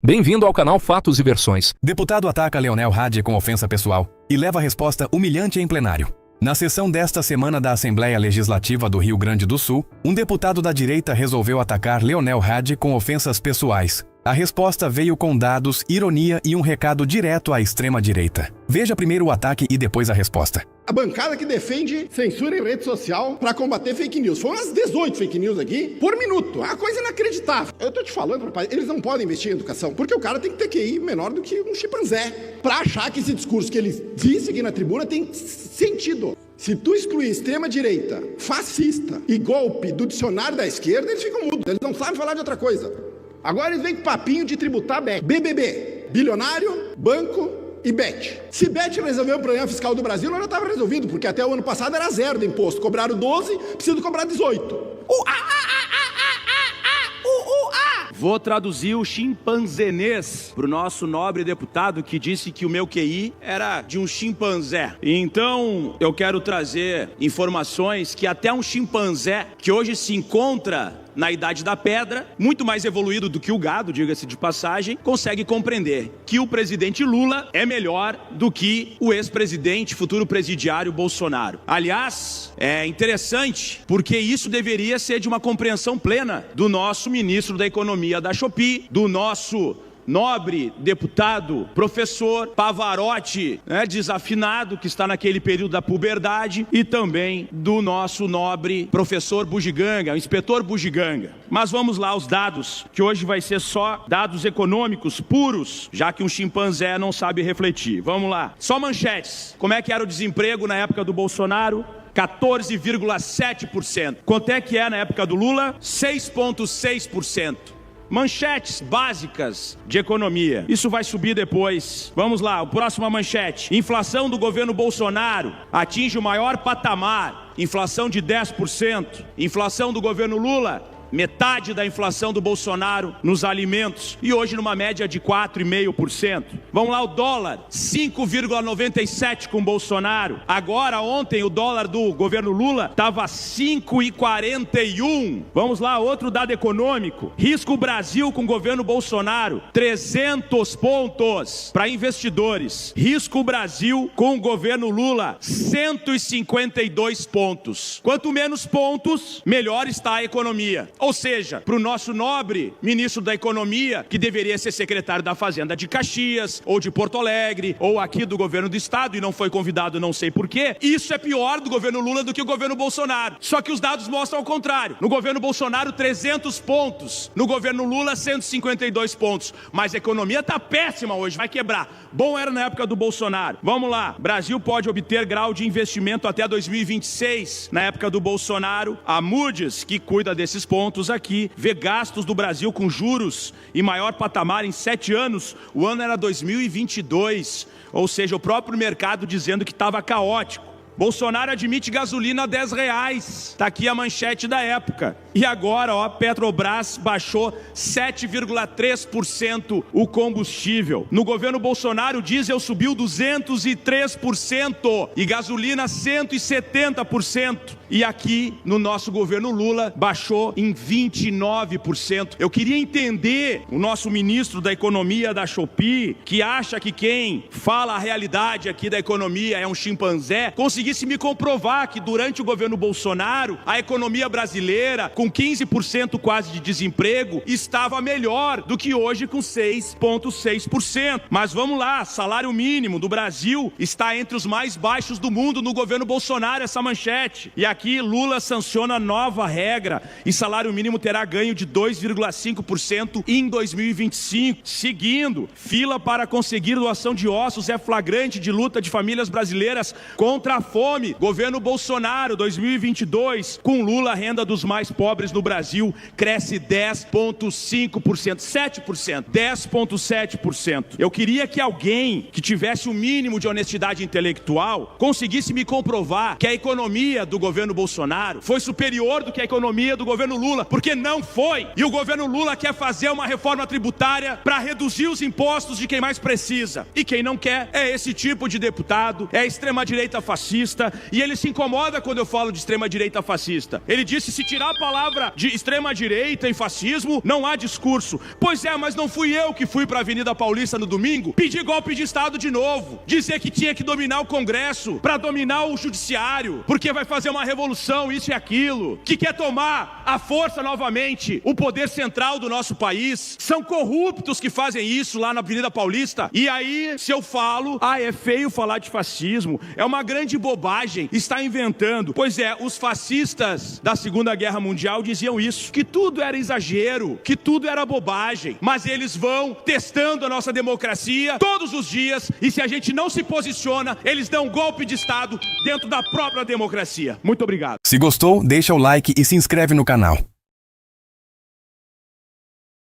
Bem-vindo ao canal Fatos e Versões. Deputado ataca Leonel Hadi com ofensa pessoal e leva resposta humilhante em plenário. Na sessão desta semana da Assembleia Legislativa do Rio Grande do Sul, um deputado da direita resolveu atacar Leonel Hadi com ofensas pessoais. A resposta veio com dados, ironia e um recado direto à extrema-direita. Veja primeiro o ataque e depois a resposta. A bancada que defende censura em rede social para combater fake news. Foram umas 18 fake news aqui por minuto. É uma coisa inacreditável. Eu tô te falando, rapaz, eles não podem investir em educação, porque o cara tem que ter QI menor do que um chimpanzé para achar que esse discurso que ele disse aqui na tribuna tem sentido. Se tu excluir extrema-direita, fascista e golpe do dicionário da esquerda, eles ficam mudos. Eles não sabem falar de outra coisa. Agora eles vêm com papinho de tributar BBB, bilionário, banco e Bet. Se Bet resolver o problema fiscal do Brasil, não já estava resolvido, porque até o ano passado era 0 de imposto. Cobraram 12, precisam cobrar 18. Vou traduzir o chimpanzenês para o nosso nobre deputado que disse que o meu QI era de um chimpanzé. Então, eu quero trazer informações que até um chimpanzé que hoje se encontra na idade da pedra, muito mais evoluído do que o gado, diga-se de passagem, consegue compreender que o presidente Lula é melhor do que o ex-presidente, futuro presidiário Bolsonaro. Aliás, é interessante, porque isso deveria ser de uma compreensão plena do nosso ministro da Economia da Shopee, do nosso nobre deputado, professor Pavarotti, desafinado, que está naquele período da puberdade, e também do nosso nobre professor Bugiganga, o inspetor Bugiganga. Mas vamos lá aos dados, que hoje vai ser só dados econômicos puros, já que um chimpanzé não sabe refletir. Vamos lá. Só manchetes. Como é que era o desemprego na época do Bolsonaro? 14,7%. Quanto é que é na época do Lula? 6,6%. Manchetes básicas de economia. Isso vai subir depois. Vamos lá, a próxima manchete. Inflação do governo Bolsonaro atinge o maior patamar. Inflação de 10%. Inflação do governo Lula, metade da inflação do Bolsonaro nos alimentos, e hoje numa média de 4,5%. Vamos lá, o dólar, 5,97 com Bolsonaro. Agora, ontem, o dólar do governo Lula estava 5,41. Vamos lá, outro dado econômico. Risco Brasil com o governo Bolsonaro, 300 pontos para investidores. Risco Brasil com o governo Lula, 152 pontos. Quanto menos pontos, melhor está a economia. Ou seja, para o nosso nobre ministro da Economia, que deveria ser secretário da Fazenda de Caxias, ou de Porto Alegre, ou aqui do governo do estado, e não foi convidado, não sei porquê, isso é pior do governo Lula do que o governo Bolsonaro. Só que os dados mostram ao contrário. No governo Bolsonaro, 300 pontos. No governo Lula, 152 pontos. Mas a economia está péssima hoje, vai quebrar. Bom era na época do Bolsonaro. Vamos lá. Brasil pode obter grau de investimento até 2026. Na época do Bolsonaro, a Moody's, que cuida desses pontos aqui, vê gastos do Brasil com juros e maior patamar em 7 anos. O ano era 2022, ou seja, o próprio mercado dizendo que estava caótico. Bolsonaro admite gasolina a R$10. Está aqui a manchete da época. E agora, a Petrobras baixou 7,3% o combustível. No governo Bolsonaro, o diesel subiu 203% e gasolina 170%. E aqui, no nosso governo Lula, baixou em 29%. Eu queria entender o nosso ministro da Economia da Shopee, que acha que quem fala a realidade aqui da economia é um chimpanzé, conseguisse me comprovar que durante o governo Bolsonaro, a economia brasileira, com 15% quase de desemprego, estava melhor do que hoje com 6,6%. Mas vamos lá, salário mínimo do Brasil está entre os mais baixos do mundo no governo Bolsonaro, essa manchete. E aqui Lula sanciona nova regra e salário mínimo terá ganho de 2,5% em 2025. Seguindo, fila para conseguir doação de ossos é flagrante de luta de famílias brasileiras contra a fome. Governo Bolsonaro 2022, com Lula, a renda dos mais pobres no Brasil cresce 10,5%, 7%, 10,7%. Eu queria que alguém que tivesse o mínimo de honestidade intelectual conseguisse me comprovar que a economia do governo Bolsonaro foi superior do que a economia do governo Lula, porque não foi. E o governo Lula quer fazer uma reforma tributária para reduzir os impostos de quem mais precisa. E quem não quer é esse tipo de deputado, é a extrema-direita fascista, fascista e ele se incomoda quando eu falo de extrema-direita fascista. Ele disse: se tirar a palavra de extrema-direita e fascismo, não há discurso. Pois é, mas não fui eu que fui para a Avenida Paulista no domingo pedir golpe de Estado de novo, dizer que tinha que dominar o Congresso para dominar o Judiciário, porque vai fazer uma revolução, isso e aquilo, que quer tomar à força novamente o poder central do nosso país. São corruptos que fazem isso lá na Avenida Paulista. E aí, se eu falo, é feio falar de fascismo, é uma grande bobagem, está inventando. Pois é, os fascistas da Segunda Guerra Mundial diziam isso, que tudo era exagero, que tudo era bobagem, mas eles vão testando a nossa democracia todos os dias, e se a gente não se posiciona, eles dão um golpe de Estado dentro da própria democracia. Muito obrigado. Se gostou, deixa o like e se inscreve no canal.